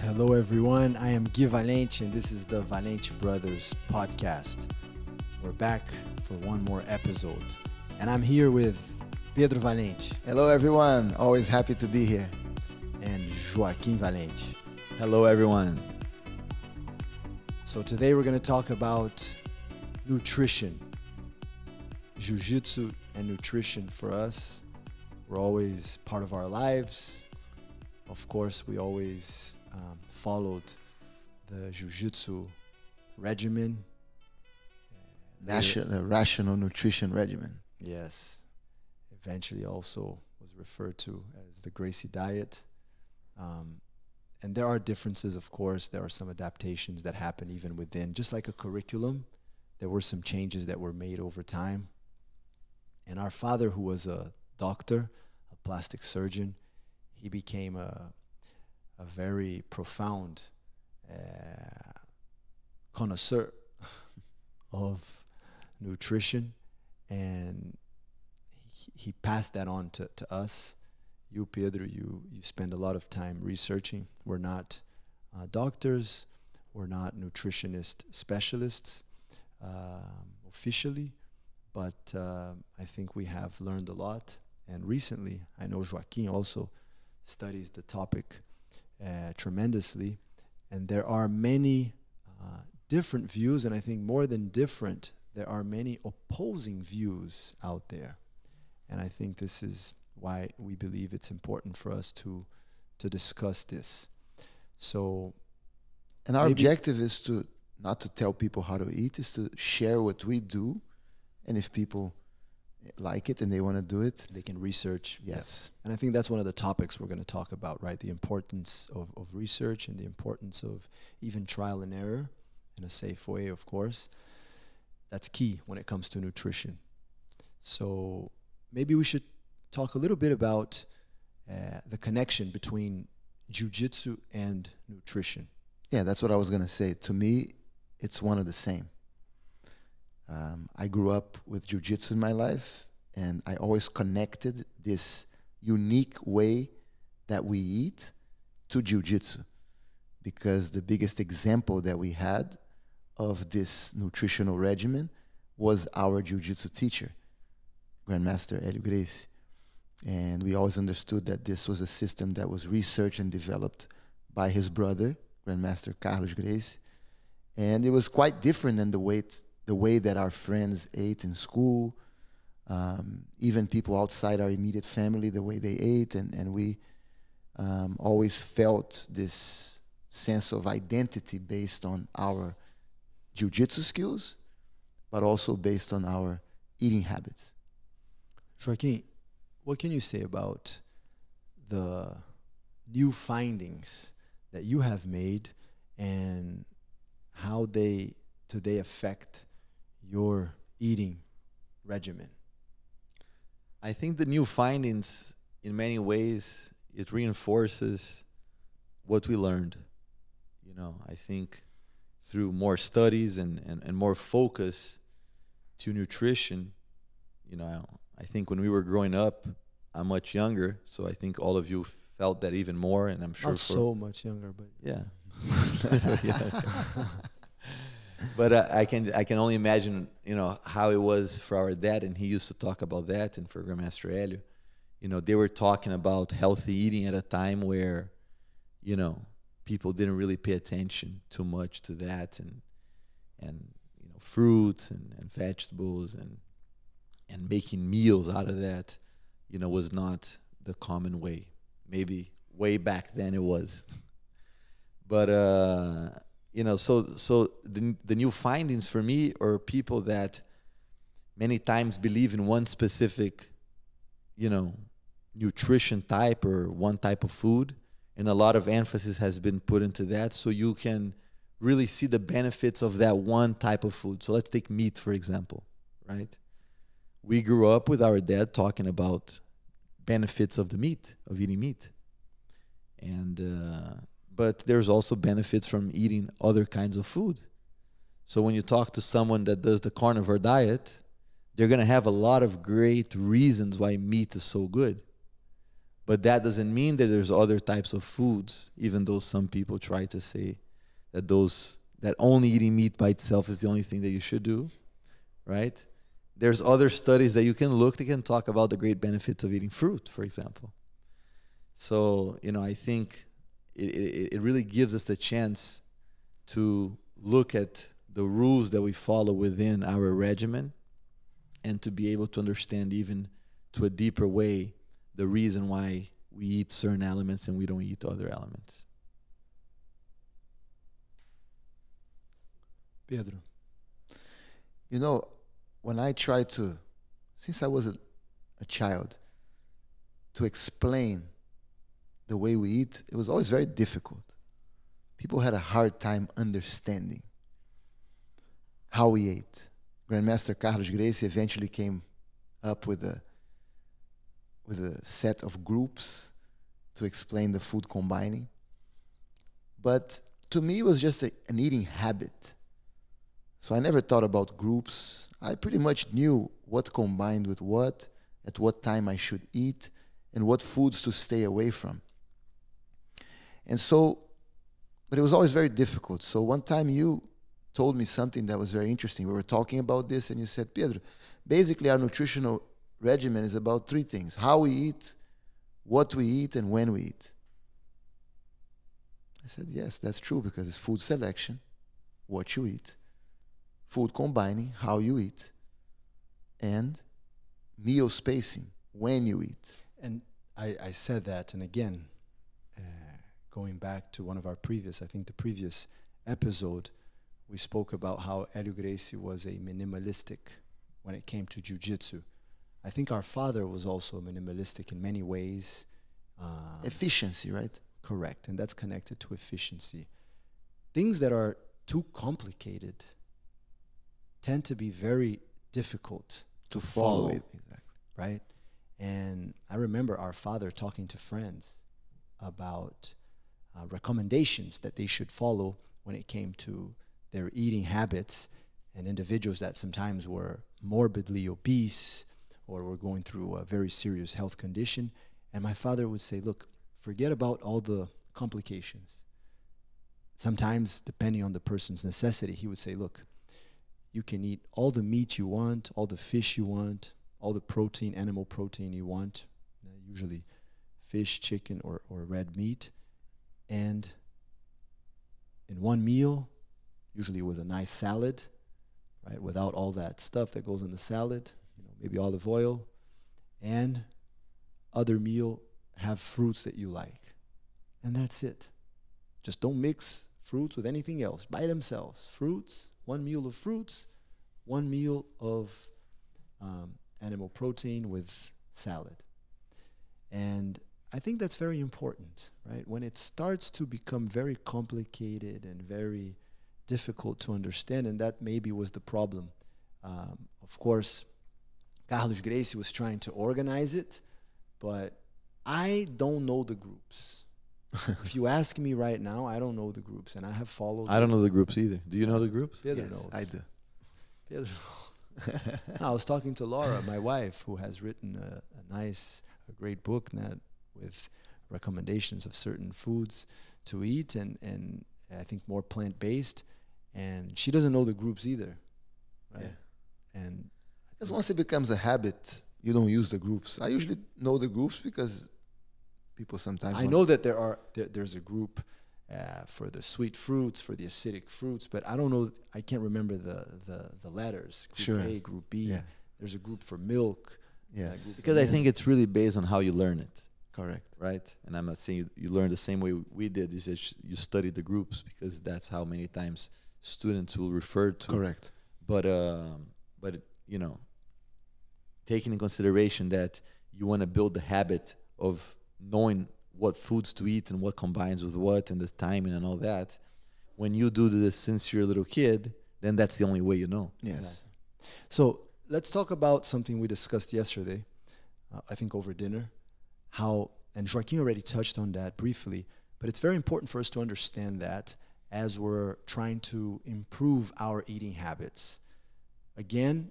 Hello, everyone. I am Gui Valente, and this is the Valente Brothers podcast. We're back for one more episode, and I'm here with Pedro Valente. Hello, everyone. Always happy to be here. And Joaquim Valente. Hello, everyone. So today we're going to talk about nutrition. Jūjutsu and nutrition for us were always part of our lives. Of course, we always followed the Jūjutsu regimen. Rational nutrition regimen. Yes. Eventually also was referred to as the Gracie diet. And there are differences, of course. There are some adaptations that happen even within. Just like a curriculum, there were some changes that were made over time. And our father, who was a doctor, a plastic surgeon, he became a very profound connoisseur of nutrition, and he passed that on to us. You, Pedro, you spend a lot of time researching. We're not doctors, we're not nutritionist specialists officially, but I think we have learned a lot. And recently, I know Joaquim also studies the topic tremendously, and there are many different views, and I think more than different, there are many opposing views out there. And I think this is why we believe it's important for us to discuss this. So, and our objective is to not to tell people how to eat, is to share what we do, and if people like it and they want to do it, they can research. Yes. And I think that's one of the topics we're going to talk about, right? The importance of research and the importance of even trial and error in a safe way, of course. That's key when it comes to nutrition. So maybe we should talk a little bit about the connection between Jiu-Jitsu and nutrition. Yeah, that's what I was going to say. To me, it's one of the same. I grew up with Jiu-Jitsu in my life, and I always connected this unique way that we eat to Jiu-Jitsu, because the biggest example that we had of this nutritional regimen was our Jiu-Jitsu teacher, Grandmaster Hélio Gracie. And we always understood that this was a system that was researched and developed by his brother, Grandmaster Carlos Gracie. And it was quite different than the way that our friends ate in school, even people outside our immediate family, the way they ate. And we always felt this sense of identity based on our Jiu-Jitsu skills, but also based on our eating habits. Joaquim, what can you say about the new findings that you have made and how do they affect your eating regimen? I think the new findings, in many ways, it reinforces what we learned. I think through more studies and more focus to nutrition, I think when we were growing up, I'm much younger, so I think all of you felt that even more, and I'm sure not so much younger, but yeah. But I can only imagine, how it was for our dad, and he used to talk about that, and for Grandmaster Hélio, they were talking about healthy eating at a time where, people didn't really pay attention too much to that, and fruits and vegetables and making meals out of that, was not the common way. Maybe way back then it was, but so the new findings for me are people that many times believe in one specific, nutrition type or one type of food, and a lot of emphasis has been put into that, so you can really see the benefits of that one type of food. So let's take meat, for example, right? We grew up with our dad talking about benefits of the meat, of eating meat. And but there's also benefits from eating other kinds of food. So when you talk to someone that does the carnivore diet, they're going to have a lot of great reasons why meat is so good. But that doesn't mean that there's other types of foods, even though some people try to say that that only eating meat by itself is the only thing that you should do, right? There's other studies that you can look that can talk about the great benefits of eating fruit, for example. So, I think it really gives us the chance to look at the rules that we follow within our regimen and to be able to understand even to a deeper way the reason why we eat certain elements and we don't eat other elements. Pedro. When I tried to, since I was a child, to explain the way we eat, it was always very difficult. People had a hard time understanding how we ate. Grandmaster Carlos Gracie eventually came up with a set of groups to explain the food combining. But to me, it was just an eating habit. So I never thought about groups. I pretty much knew what combined with what, at what time I should eat, and what foods to stay away from. And so, but it was always very difficult. So one time you told me something that was very interesting. We were talking about this, and you said, Pedro, basically our nutritional regimen is about three things: how we eat, what we eat, and when we eat. I said, yes, that's true, because it's food selection, what you eat, food combining, how you eat, and meal spacing, when you eat. And I said that, and again, going back to one of our the previous episode, we spoke about how Hélio Gracie was a minimalistic when it came to Jūjutsu. I think our father was also minimalistic in many ways. Efficiency, right? Correct, and that's connected to efficiency. Things that are too complicated tend to be very difficult to follow it, exactly, right? And I remember our father talking to friends about recommendations that they should follow when it came to their eating habits, and individuals that sometimes were morbidly obese or were going through a very serious health condition. And my father would say, look, forget about all the complications. Sometimes, depending on the person's necessity, he would say, look, you can eat all the meat you want, all the fish you want, all the protein, animal protein you want, usually fish, chicken, or red meat. And in one meal, usually with a nice salad, right, without all that stuff that goes in the salad, maybe olive oil, and other meal, have fruits that you like. And that's it. Just don't mix fruits with anything else by themselves. Fruits, one meal of fruits, one meal of animal protein with salad. And I think that's very important, right? When it starts to become very complicated and very difficult to understand, and that maybe was the problem. Of course, Carlos Gracie was trying to organize it, but I don't know the groups. If you ask me right now, I don't know the groups, and I have followed. I don't know the groups either. Do you know the groups? Pedro Yes, knows. I do. Pedro. I was talking to Laura, my wife, who has written a great book now with recommendations of certain foods to eat, and I think more plant-based, and she doesn't know the groups either, right? Yeah. And because once it becomes a habit, you don't use the groups. I usually know the groups because people sometimes. I know that there's a group for the sweet fruits, for the acidic fruits, but I don't know. I can't remember the letters. Group Sure. A, Group B. Yeah. There's a group for milk. Yes. Group Because I think it's really based on how you learn it, Correct. right? And I'm not saying you learn the same way we did. You said you study the groups because that's how many times students will refer to. Correct. But taking in consideration that you want to build the habit of knowing what foods to eat and what combines with what and the timing and all that, when you do this since you're a little kid, then that's the only way you know. Yes. Exactly. So let's talk about something we discussed yesterday, I think over dinner, and Joaquim already touched on that briefly, but it's very important for us to understand that as we're trying to improve our eating habits. Again,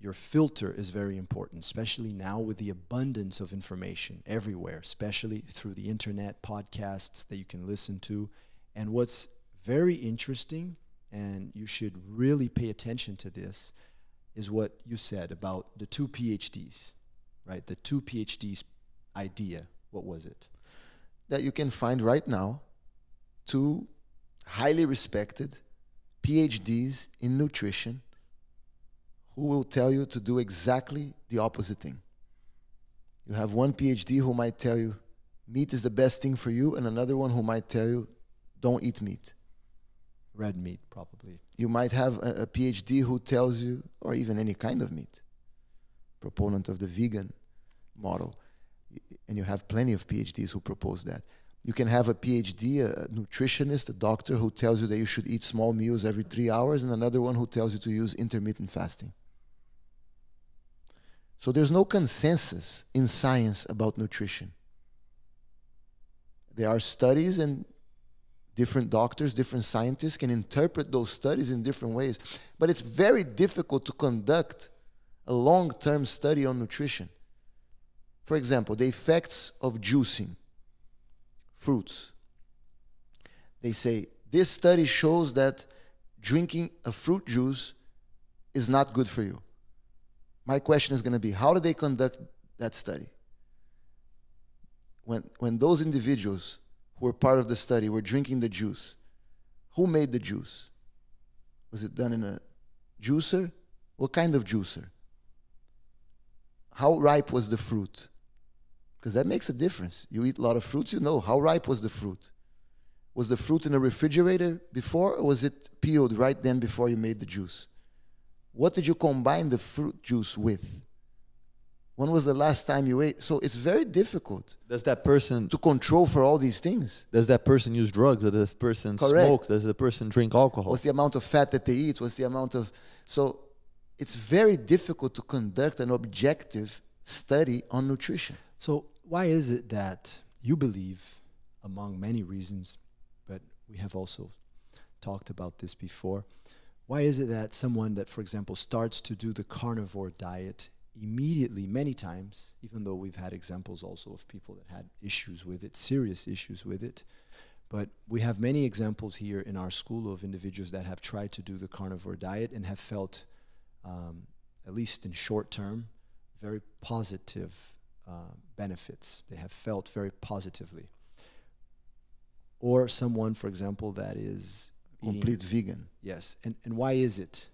your filter is very important, especially now with the abundance of information everywhere, especially through the internet, podcasts that you can listen to. And what's very interesting, and you should really pay attention to this, is what you said about the two PhDs, right? The two PhDs idea. What was it? That you can find right now two highly respected PhDs in nutrition who will tell you to do exactly the opposite thing. You have one PhD who might tell you meat is the best thing for you, and another one who might tell you don't eat meat. Red meat, probably. You might have a PhD who tells you, or even any kind of meat, proponent of the vegan model. And you have plenty of PhDs who propose that. You can have a PhD, a nutritionist, a doctor who tells you that you should eat small meals every 3 hours, and another one who tells you to use intermittent fasting. So there's no consensus in science about nutrition. There are studies, and different doctors, different scientists can interpret those studies in different ways. But it's very difficult to conduct a long-term study on nutrition. For example, the effects of juicing fruits. They say, this study shows that drinking a fruit juice is not good for you. My question is going to be, how did they conduct that study? When those individuals who were part of the study were drinking the juice, who made the juice? Was it done in a juicer? What kind of juicer? How ripe was the fruit? Because that makes a difference. You eat a lot of fruits, you know. How ripe was the fruit? Was the fruit in a refrigerator before, or was it peeled right then before you made the juice? What did you combine the fruit juice with? When was the last time you ate? So it's very difficult. Does that person to control for all these things? Does that person use drugs? Does this person smoke? Does the person drink alcohol? What's the amount of fat that they eat? What's the amount of... So it's very difficult to conduct an objective study on nutrition. So why is it that you believe, among many reasons, but we have also talked about this before, why is it that someone that, for example, starts to do the carnivore diet immediately, many times, even though we've had examples also of people that had issues with it, serious issues with it, but we have many examples here in our school of individuals that have tried to do the carnivore diet and have felt, at least in short term, very positive benefits. They have felt very positively. Or someone, for example, that is complete vegan. Yes. And why is it?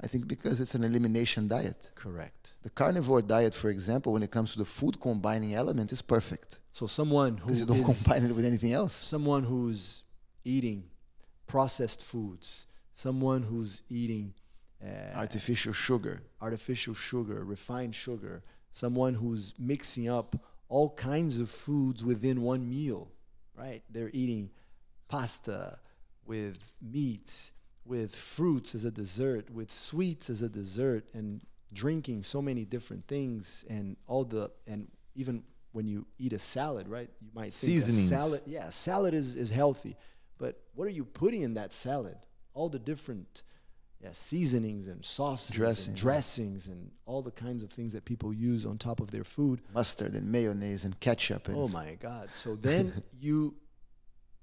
I think because it's an elimination diet. Correct. The carnivore diet, for example, when it comes to the food combining element, is perfect. So someone who because you don't combine it with anything else. Someone who's eating processed foods, someone who's eating artificial sugar, refined sugar, someone who's mixing up all kinds of foods within one meal, right? They're eating pasta with meats, with fruits as a dessert, with sweets as a dessert, and drinking so many different things, and even when you eat a salad, right? You might think salad is healthy, but what are you putting in that salad? All the different seasonings and sauces and dressings and all the kinds of things that people use on top of their food. Mustard and mayonnaise and ketchup. And oh my God. So then you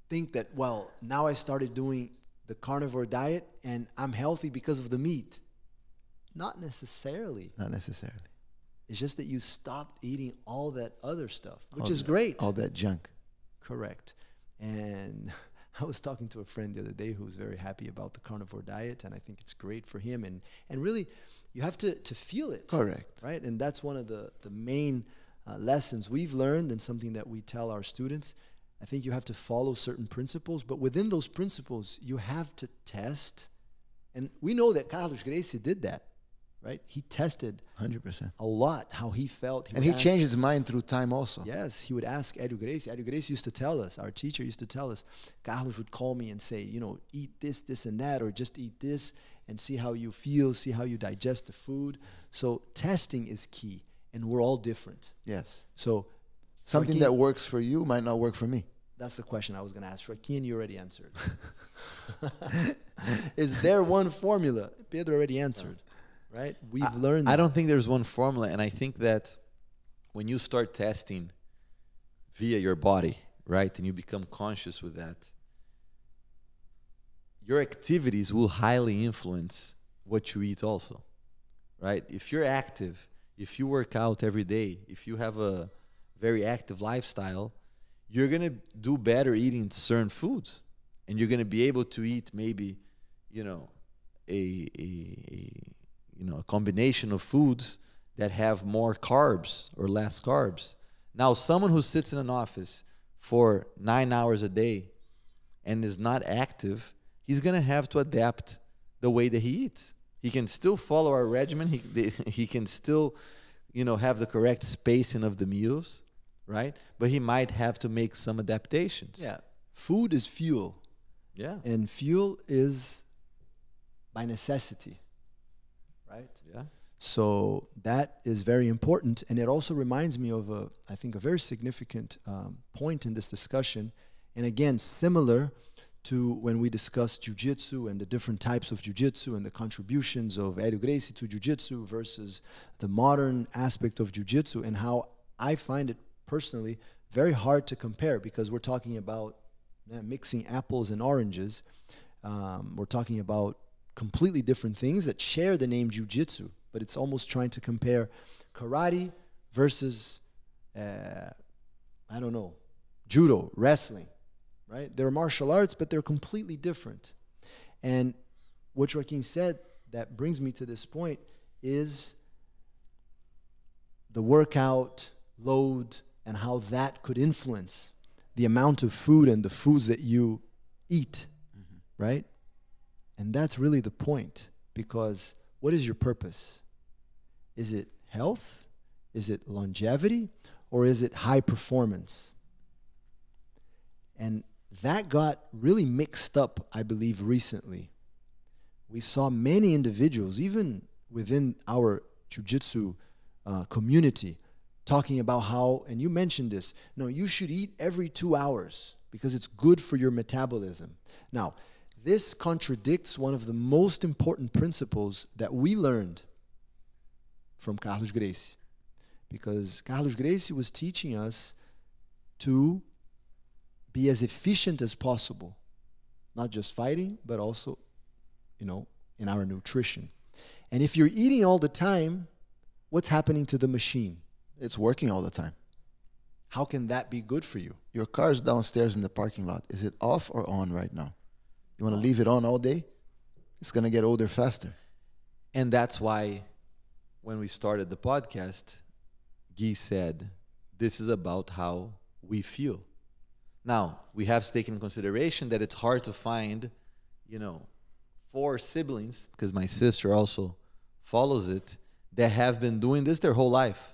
think that, well, now I started doing the carnivore diet and I'm healthy because of the meat. Not necessarily. Not necessarily. It's just that you stopped eating all that other stuff, which is great. All that junk. Correct. And I was talking to a friend the other day who was very happy about the carnivore diet, and I think it's great for him. And really, you have to feel it. Correct. Right? And that's one of the main lessons we've learned, and something that we tell our students. I think you have to follow certain principles, but within those principles, you have to test. And we know that Carlos Gracie did that, right? He tested 100% a lot how he felt. And he changed his mind through time also. Yes, he would ask Edu Gracie. Edu Gracie used to tell us, our teacher used to tell us, Carlos would call me and say, eat this, this, and that, or just eat this and see how you feel, see how you digest the food. So testing is key, and we're all different. Yes. So something that works for you might not work for me. That's the question I was going to ask. Joaquim, you already answered. Is there one formula? Pedro already answered. right? We've learned I that. don't think there's one formula, and I think that when you start testing via your body, right, and you become conscious with that, your activities will highly influence what you eat also, right? If you're active, if you work out every day, if you have a very active lifestyle, you're going to do better eating certain foods, and you're going to be able to eat maybe, you know, a combination of foods that have more carbs or less carbs. Now, someone who sits in an office for 9 hours a day and is not active, he's going to have to adapt the way that he eats. He can still follow our regimen. He can still, have the correct spacing of the meals, right? But he might have to make some adaptations. Yeah. Food is fuel. Yeah. And fuel is by necessity, right? Yeah. So that is very important. And it also reminds me of, I think, a very significant point in this discussion. And again, similar to when we discussed Jūjutsu and the different types of Jūjutsu and the contributions of Hélio Gracie to Jūjutsu versus the modern aspect of Jūjutsu, and how I find it personally very hard to compare, because we're talking about mixing apples and oranges. We're talking about completely different things that share the name Jūjutsu, but it's almost trying to compare karate versus, judo, wrestling, right? They're martial arts, but they're completely different. And what Joaquim said that brings me to this point is the workout load and how that could influence the amount of food and the foods that you eat, right? And that's really the point, because what is your purpose? Is it health? Is it longevity? Or is it high performance? And that got really mixed up, I believe, recently. We saw many individuals, even within our Jiu-Jitsu community, talking about how, and you mentioned this, no, you should eat every 2 hours because it's good for your metabolism. Now, this contradicts one of the most important principles that we learned from Carlos Gracie, because Carlos Gracie was teaching us to be as efficient as possible, not just fighting, but also, in our nutrition. And if you're eating all the time, what's happening to the machine? It's working all the time. How can that be good for you? Your car's downstairs in the parking lot. Is it off or on right now? You want to leave it on all day? It's going to get older faster. And that's why when we started the podcast, Guy said, this is about how we feel. Now, we have to take into consideration that it's hard to find, 4 siblings, because my sister also follows it, that have been doing this their whole life.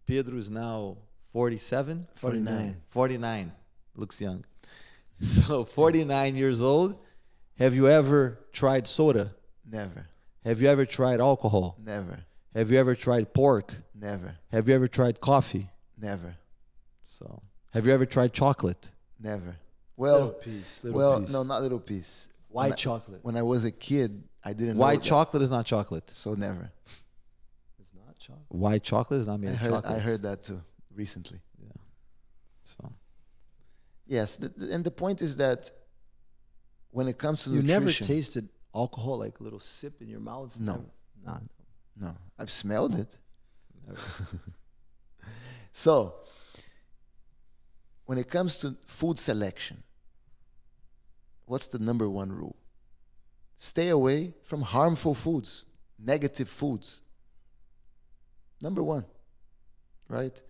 Pedro is now 47? 49. 49. Looks young. So 49 years old. Have you ever tried soda? Never. Have you ever tried alcohol? Never. Have you ever tried pork? Never. Have you ever tried coffee? Never. So, have you ever tried chocolate? Never. Little piece. No, not little piece. White chocolate. When I was a kid, I didn't know White that. chocolate is not chocolate. So never. It's not chocolate. White chocolate is not made of chocolate. I heard that too recently. Yeah. So. Yes, and the point is that when it comes to You nutrition, never tasted alcohol, like a little sip in your mouth? No. Nah. no, I've smelled it. So, When it comes to food selection, what's the number one rule? Stay away from harmful foods, negative foods. Number one, right?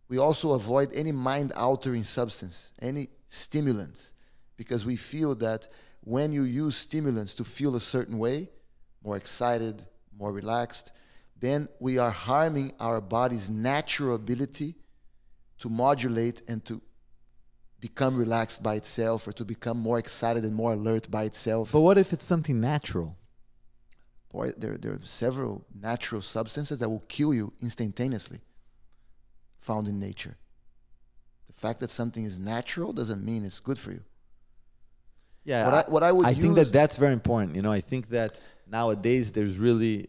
We also avoid any mind-altering substance, any stimulants, because we feel that when you use stimulants to feel a certain way, more excited, more relaxed, then we are harming our body's natural ability to modulate and to become relaxed by itself, or to become more excited and more alert by itself. But what if it's something natural? Boy, there are several natural substances that will kill you instantaneously, found in nature. The fact that something is natural doesn't mean it's good for you. Yeah, What I would I use, think that that's very important. You know, I think that nowadays there's really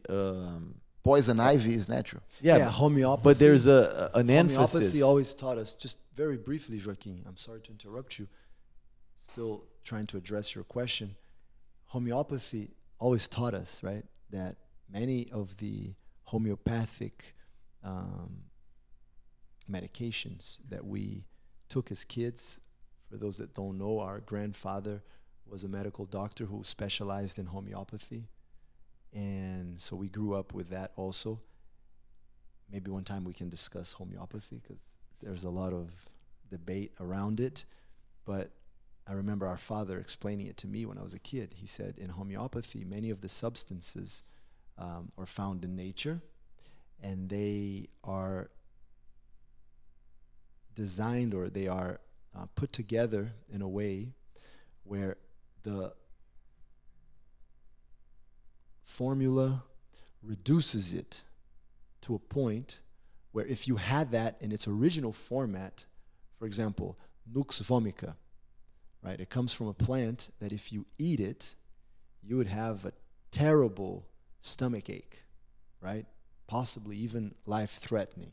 Poison ivy is natural. Yeah, homeopathy. but there's an Homeopathy emphasis. always taught us, just very briefly, Joaquim, I'm sorry to interrupt you, still trying to address your question. Homeopathy always taught us, right, that many of the homeopathic medications that we took as kids, for those that don't know, our grandfather was a medical doctor who specialized in homeopathy. And so we grew up with that also. Maybe one time we can discuss homeopathy because there's a lot of debate around it. But I remember our father explaining it to me when I was a kid. He said in homeopathy, many of the substances are found in nature, and they are designed, or they are put together in a way where the formula reduces it to a point where if you had that in its original format, for example, Nux vomica, right? It comes from a plant that if you eat it, you would have a terrible stomach ache, right? Possibly even life-threatening.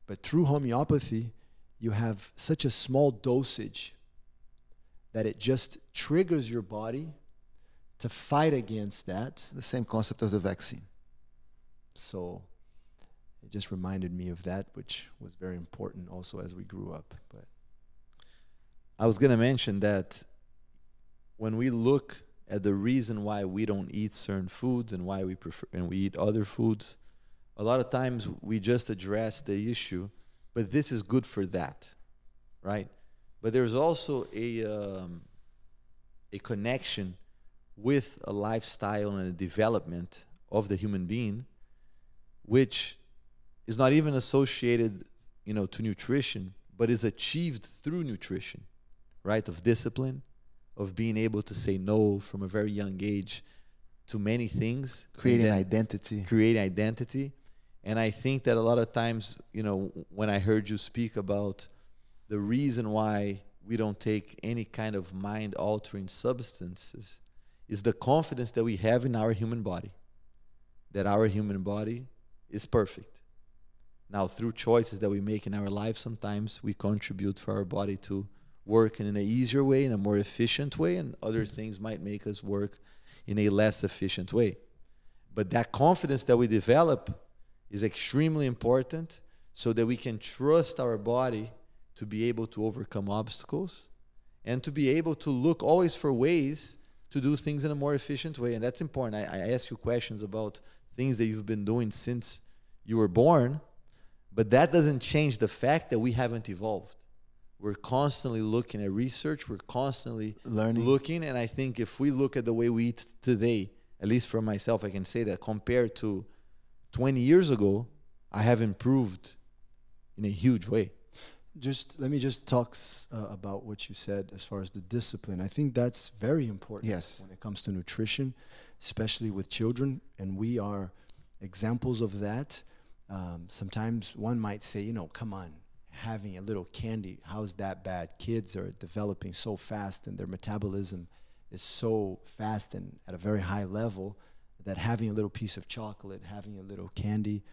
But through homeopathy, you have such a small dosage that it just triggers your body to fight against that. The same concept of the vaccine. So it just reminded me of that, which was very important also as we grew up. But I was gonna mention that when we look at the reason why we don't eat certain foods and why we prefer and we eat other foods, a lot of times we just address the issue, but this is good for that, right? But there's also a connection with a lifestyle and a development of the human being, which is not even associated, to nutrition, but is achieved through nutrition, right? Of discipline, of being able to say no from a very young age to many things. Creating identity. Creating identity. And I think that a lot of times, when I heard you speak about the reason why we don't take any kind of mind-altering substances is the confidence that we have in our human body, that our human body is perfect. Now, through choices that we make in our life, sometimes we contribute for our body to work in an easier way, in a more efficient way, and other things might make us work in a less efficient way. But that confidence that we develop is extremely important so that we can trust our body to be able to overcome obstacles and to be able to look always for ways to do things in a more efficient way. And that's important. I ask you questions about things that you've been doing since you were born, but that doesn't change the fact that we haven't evolved. We're constantly looking at research. We're constantly looking. And I think if we look at the way we eat today, at least for myself, I can say that compared to 20 years ago, I have improved in a huge way. Let me talk about what you said as far as the discipline. I think that's very important when it comes to nutrition, especially with children, and we are examples of that. Sometimes one might say, come on, having a little candy, how's that bad? Kids are developing so fast and their metabolism is so fast and at a very high level that having a little piece of chocolate, having a little candy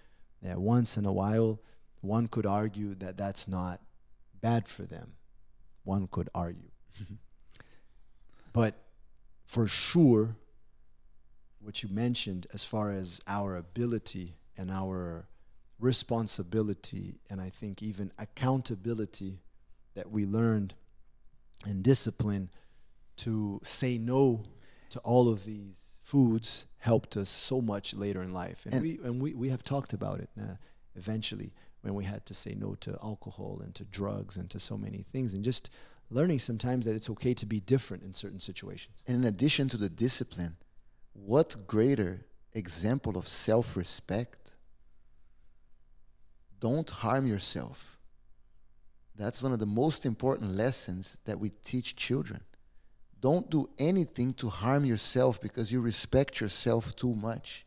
once in a while, one could argue that that's not bad for them. One could argue. But for sure, what you mentioned as far as our ability and our responsibility, and I think even accountability that we learned and discipline to say no to all of these foods helped us so much later in life. And we have talked about it eventually, when we had to say no to alcohol and to drugs and to so many things, and just learning sometimes that it's okay to be different in certain situations. And in addition to the discipline, what greater example of self-respect? Don't harm yourself. That's one of the most important lessons that we teach children. Don't do anything to harm yourself because you respect yourself too much.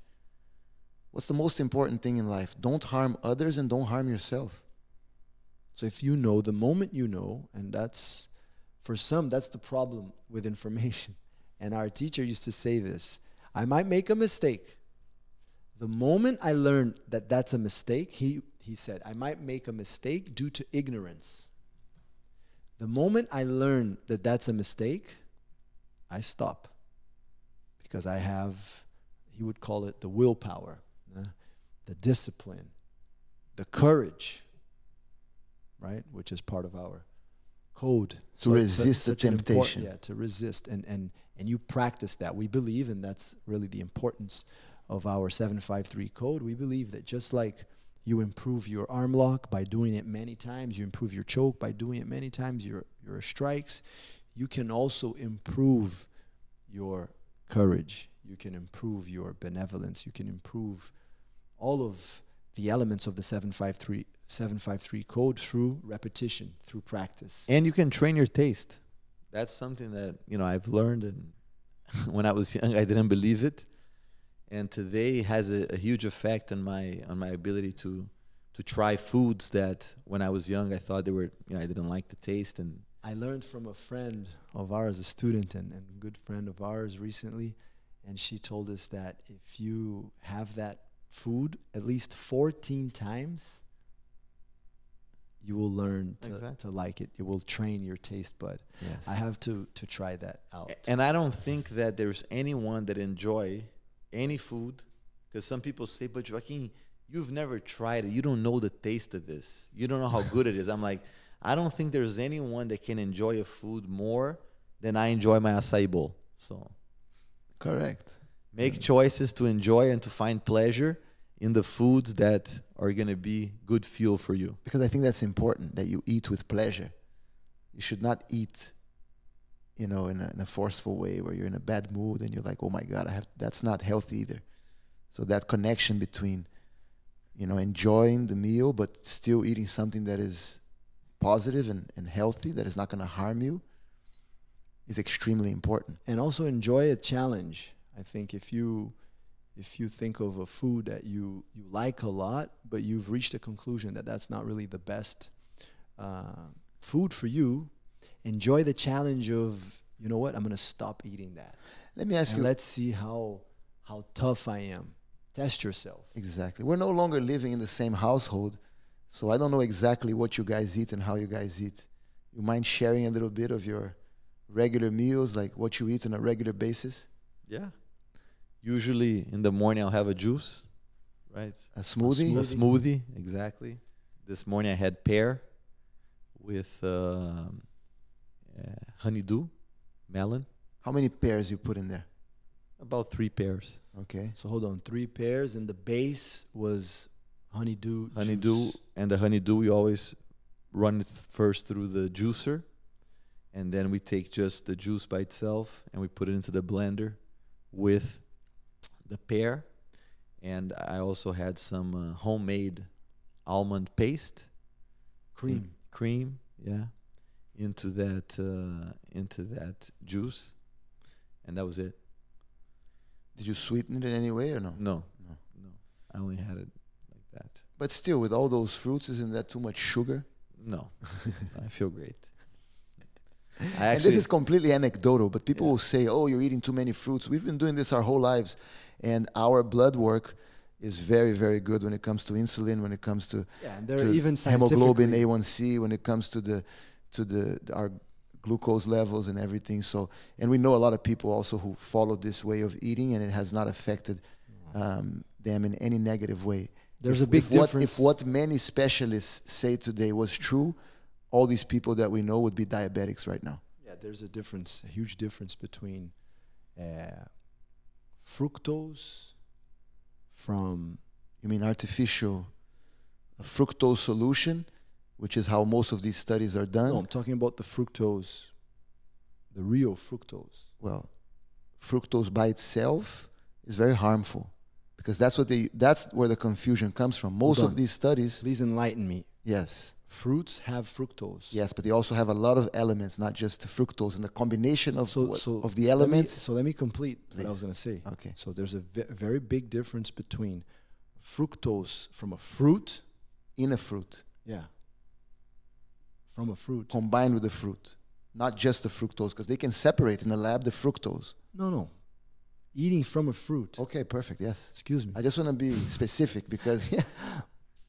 What's the most important thing in life? Don't harm others and don't harm yourself. So if you know, the moment you know, and that's, for some, that's the problem with information. And our teacher used to say this, I might make a mistake. The moment I learned that that's a mistake, he said, I might make a mistake due to ignorance. The moment I learn that that's a mistake, I stop. Because I have, he would call it the willpower, the discipline, the courage, right? Which is part of our code. To resist the temptation. Yeah, to resist. And you practice that. We believe, and that's really the importance of our 753 code. We believe that just like you improve your arm lock by doing it many times, you improve your choke by doing it many times, your strikes, you can also improve your courage. You can improve your benevolence. You can improve all of the elements of the 753 code through repetition, through practice. And you can train your taste. That's something that, you know, I've learned, and when I was young I didn't believe it, and today it has a huge effect on my ability to try foods that when I was young I thought they were, you know, I didn't like the taste. And I learned from a friend of ours, a student and good friend of ours recently, and she told us that if you have that food at least 14 times, you will learn to like it. It will train your taste bud. Yes. I have to try that out. And I don't think that there's anyone that enjoy any food, because some people say, but Joaquim, you've never tried it. You don't know the taste of this. You don't know how good it is. I'm like, I don't think there's anyone that can enjoy a food more than I enjoy my acai bowl. So, correct. Make choices to enjoy and to find pleasure in the foods that are going to be good fuel for you. Because I think that's important, that you eat with pleasure. You should not eat, you know, in a forceful way where you're in a bad mood and you're like, oh my God, that's not healthy either. So that connection between, you know, enjoying the meal but still eating something that is positive and healthy, that is not going to harm you, is extremely important. And also enjoy a challenge. I think if you think of a food that you like a lot, but you've reached a conclusion that that's not really the best food for you, enjoy the challenge of, you know what, I'm going to stop eating that. Let me ask you. Let's see how tough I am. Test yourself. Exactly. We're no longer living in the same household, so I don't know exactly what you guys eat and how you guys eat. You mind sharing a little bit of your regular meals, like what you eat on a regular basis? Yeah. Usually in the morning I'll have a juice, right? A smoothie? A smoothie, exactly. This morning I had pear with honeydew, melon. How many pears you put in there? About 3 pears. Okay. So hold on, 3 pears, and the base was honeydew. Honeydew, juice. and the honeydew we always run it first through the juicer, and then we take just the juice by itself and we put it into the blender with the pear. And I also had some homemade almond paste, cream, yeah, into that juice, and that was it. Did you sweeten it in any way or no? No. I only had it like that. But still, with all those fruits, isn't that too much sugar? No, I feel great. And this is completely anecdotal, but people will say, oh, you're eating too many fruits. We've been doing this our whole lives, and our blood work is very, very good when it comes to insulin, when it comes to, and there are even hemoglobin A1C, when it comes to our glucose levels and everything. So, and we know a lot of people also who follow this way of eating, and it has not affected them in any negative way. There's a big difference. If what many specialists say today was true, all these people that we know would be diabetics right now. Yeah, there's a difference, a huge difference between fructose from... You mean artificial fructose solution, which is how most of these studies are done? No, I'm talking about the fructose, the real fructose. Well, fructose by itself is very harmful, because that's where the confusion comes from. Most of these studies... Please enlighten me. Yes. Fruits have fructose. Yes, but they also have a lot of elements, not just fructose, and the combination of the elements. Let me complete what I was going to say. Okay. So there's a very big difference between fructose from a fruit. In a fruit. Yeah. From a fruit. Combined with the fruit. Not just the fructose, because they can separate in the lab the fructose. No. eating from a fruit. Okay, perfect. Yes. Excuse me. I just want to be specific because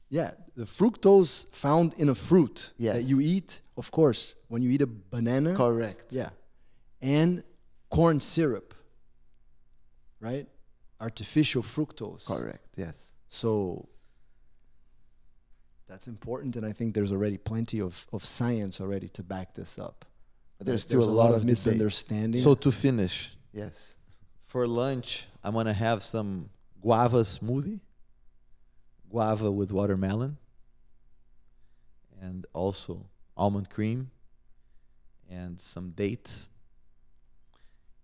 Yeah, the fructose found in a fruit Yes. that you eat, of course, when you eat a banana. correct. Yeah. And corn syrup, right? Artificial fructose. Correct. Yes. So that's important, and I think there's already plenty of science already to back this up. But there's still a lot of debate. misunderstanding. So to finish, Yes. for lunch, I'm gonna have some guava smoothie, guava with watermelon, and also almond cream, and some dates.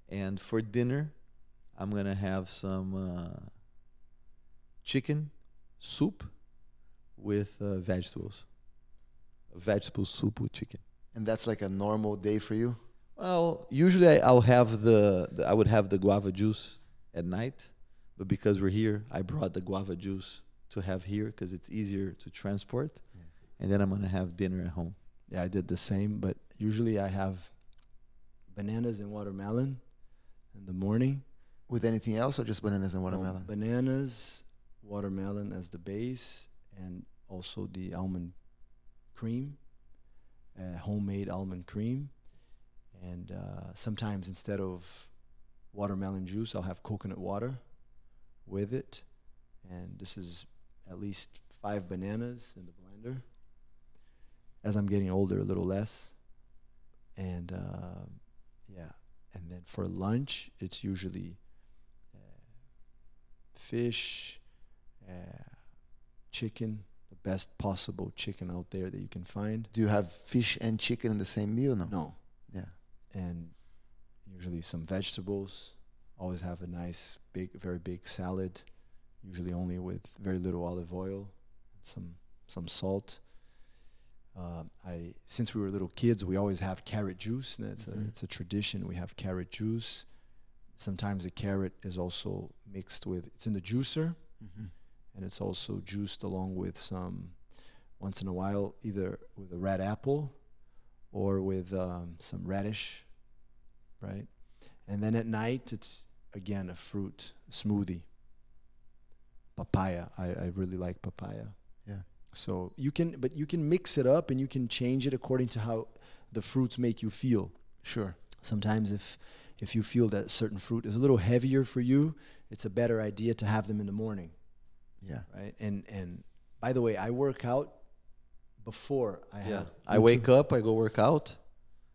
And for dinner, I'm gonna have some chicken soup with vegetables. A vegetable soup with chicken. And that's like a normal day for you? Well, usually I'll have I would have the guava juice at night, but because we're here, I brought the guava juice to have here because it's easier to transport, and then I'm gonna have dinner at home. yeah, I did the same, but usually I have bananas and watermelon in the morning. With anything else or just bananas and watermelon? Bananas, watermelon as the base, and also the almond cream, homemade almond cream. And sometimes instead of watermelon juice, I'll have coconut water with it. And this is at least 5 bananas in the blender. As I'm getting older, a little less. And yeah. And then for lunch, it's usually fish, chicken, the best possible chicken out there that you can find. Do you have fish and chicken in the same meal? No. No. Yeah. And usually some vegetables. Always have a nice, big, very big salad, usually only with very little olive oil, some salt. Since we were little kids, we always have carrot juice. And it's a tradition. We have carrot juice. Sometimes the carrot is also mixed with, it's in the juicer, and it's also juiced along with some, once in a while, either with a red apple or with some radish, right? And then at night, it's, again, a fruit smoothie. Papaya. I really like papaya. Yeah. So you can mix it up and you can change it according to how the fruits make you feel. Sure. Sometimes if you feel that certain fruit is a little heavier for you, it's a better idea to have them in the morning. Yeah. Right? And by the way, I work out before I have. I wake up, I go work out.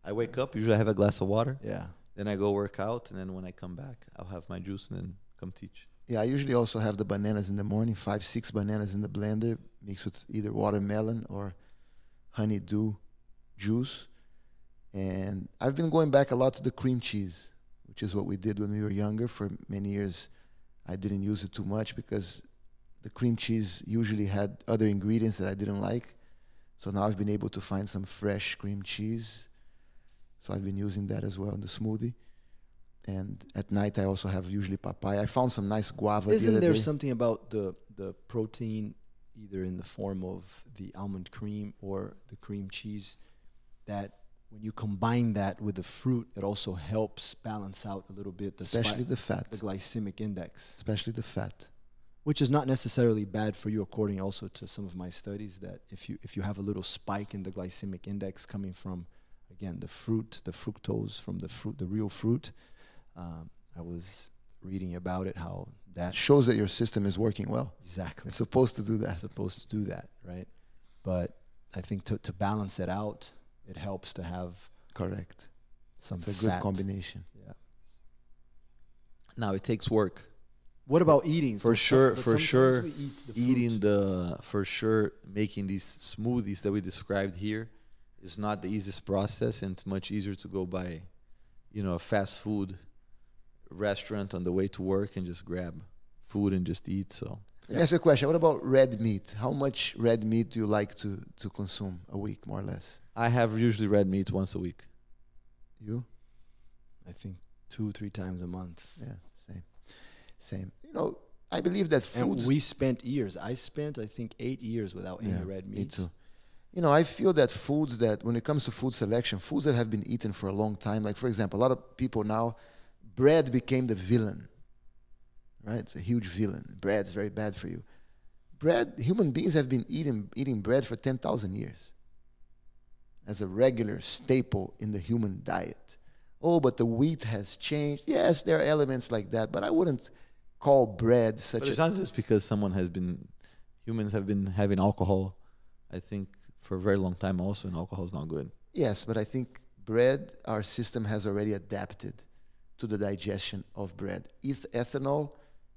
I wake up, usually I have a glass of water. Yeah. Then I go work out, and then when I come back, I'll have my juice and then come teach. Yeah, I usually also have the bananas in the morning, 5, 6 bananas in the blender, mixed with either watermelon or honeydew juice. And I've been going back a lot to the cream cheese, which is what we did when we were younger. For many years, I didn't use it too much because the cream cheese usually had other ingredients that I didn't like. So now I've been able to find some fresh cream cheese. So I've been using that as well in the smoothie. And at night, I also have usually papaya. I found some nice guava the Isn't other there day. something about the protein, either in the form of the almond cream or the cream cheese, that when you combine that with the fruit, it also helps balance out a little bit Especially the fat. the glycemic index, Especially the fat. which is not necessarily bad for you, according also to some of my studies, that if you have a little spike in the glycemic index coming from, again, the fruit, the fructose from the fruit, the real fruit. I was reading about it, how that Shows that your system is working well. exactly It's supposed to do that. it's supposed to do that, right? But I think to balance it out, it helps to have Correct. some It's a fat. good combination. Yeah. Now it takes work. What about eating? For So sure, but for sometimes sure, we eat the eating fruit. for sure, making these smoothies that we described here is not the easiest process, and it's much easier to go by, a fast food restaurant on the way to work and just grab food and just eat. So Let me ask you a question. What about red meat? How much red meat do you like to consume a week, more or less? I have usually red meat once a week. You? I think 2-3 times a month. Yeah, same. I believe that And foods... we spent years. I spent, I think, 8 years without any red meat. Me too. I feel that foods that, when it comes to food selection, foods that have been eaten for a long time, like, for example, a lot of people now, bread became the villain. right? It's a huge villain. Bread's very bad for you. Bread, human beings have been eating bread for 10,000 years as a regular staple in the human diet. Oh, but the wheat has changed. Yes, there are elements like that, but I wouldn't call bread such But it's not just because humans have been having alcohol, I think, for a very long time also, and alcohol is not good. Yes, but I think bread, our system has already adapted to the digestion of bread. Ethanol,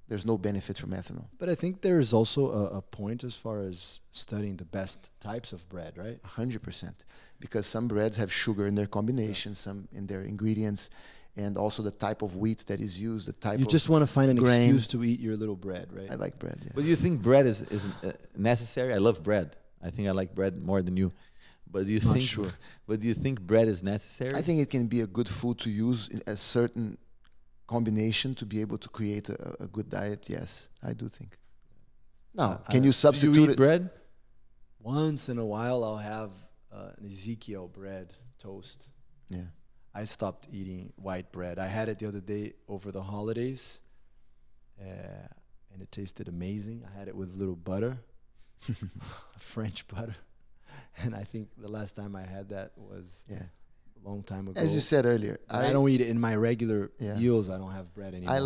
there's no benefit from ethanol. But I think there is also a point as far as studying the best types of bread, right? 100%. Because some breads have sugar in their combination, some in their ingredients, and also the type of wheat that is used, the type You of just want to find an grain. excuse to eat your little bread, right? I like bread, yeah. But do you think bread is necessary? I love bread. I think I like bread more than you. But do you Not think? sure. But do you think bread is necessary? I think it can be a good food to use in a certain combination to be able to create a good diet. Yes, I do think. Now, can you substitute do you eat it? bread? Once in a while, I'll have an Ezekiel bread toast. Yeah. I stopped eating white bread. I had it the other day over the holidays, and it tasted amazing. I had it with a little butter, French butter. And I think the last time I had that was a long time ago. As you said earlier, I don't eat it in my regular Yeah. meals. I don't have bread anymore. I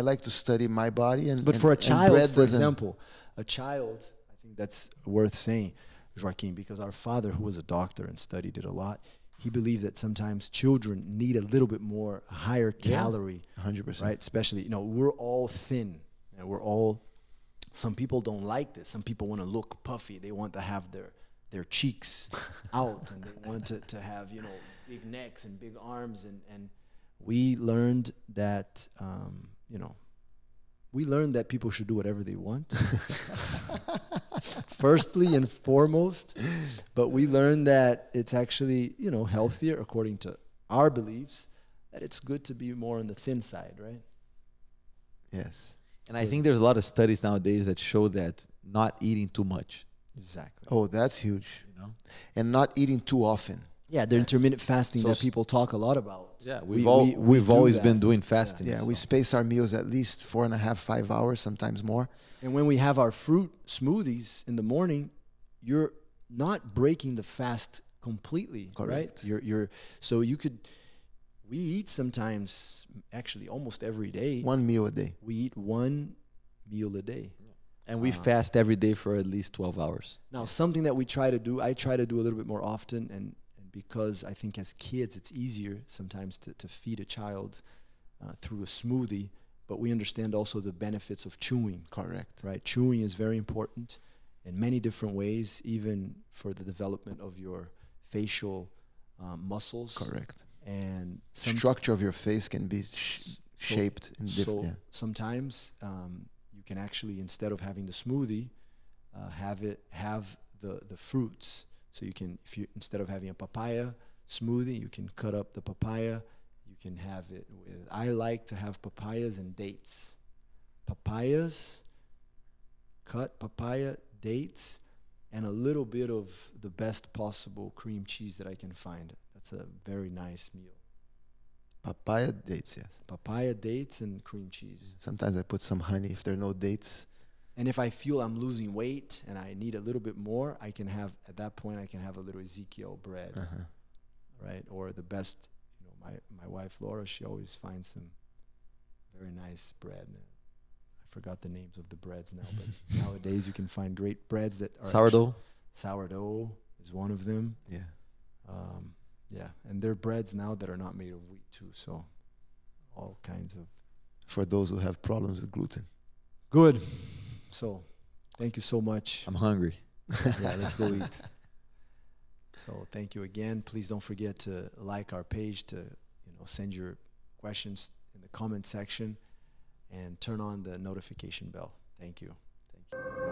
like to study my body But for a child, bread for doesn't- example, a child, I think that's worth saying, Joaquim, because our father, who was a doctor and studied it a lot, he believed that sometimes children need a little bit more higher calorie, 100%. right? Especially, we're all thin, and some people don't like this. Some people want to look puffy. They want to have their cheeks out, and they want to have, big necks and big arms. And we learned that, people should do whatever they want. Firstly and foremost, but we learned that it's actually, healthier according to our beliefs, that it's good to be more on the thin side, right? Yes. And I think there's a lot of studies nowadays that show that not eating too much, Exactly. Oh, that's huge. And not eating too often. Yeah, the intermittent fasting So that people talk a lot about. Yeah, We we've do always that. been doing fasting. Yeah, so. we space our meals at least 4.5, 5 hours, sometimes more. And when we have our fruit smoothies in the morning, you're not breaking the fast completely, Correct. right? We eat sometimes, actually almost every day. 1 meal a day. We eat 1 meal a day. And we fast every day for at least 12 hours. Now, something that I try to do a little bit more often, and because I think as kids it's easier sometimes to feed a child through a smoothie, but we understand also the benefits of chewing. Correct. Right? Chewing is very important in many different ways, even for the development of your facial muscles. Correct. And Structure of your face can be shaped in So different. sometimes you can actually, instead of having the smoothie, have the fruits. So you can, instead of having a papaya smoothie, you can cut up the papaya. You can have it with. I like to have papayas and dates. Cut papaya, dates, and a little bit of the best possible cream cheese that I can find. That's a very nice meal. Papaya dates, yes. Papaya, dates, and cream cheese. Sometimes I put some honey if there are no dates. And if I feel I'm losing weight and I need a little bit more, at that point I can have a little Ezekiel bread, right? Or the best, my wife Laura, she always finds some very nice bread. I forgot the names of the breads now, but nowadays you can find great breads that are Sourdough. Sourdough is one of them. Yeah. Yeah, and there are breads now that are not made of wheat too, so all kinds of. For those who have problems with gluten. Good. So, thank you so much. I'm hungry. Yeah, let's go eat. So, thank you again. Please don't forget to like our page, to send your questions in the comment section, and turn on the notification bell. Thank you. Thank you.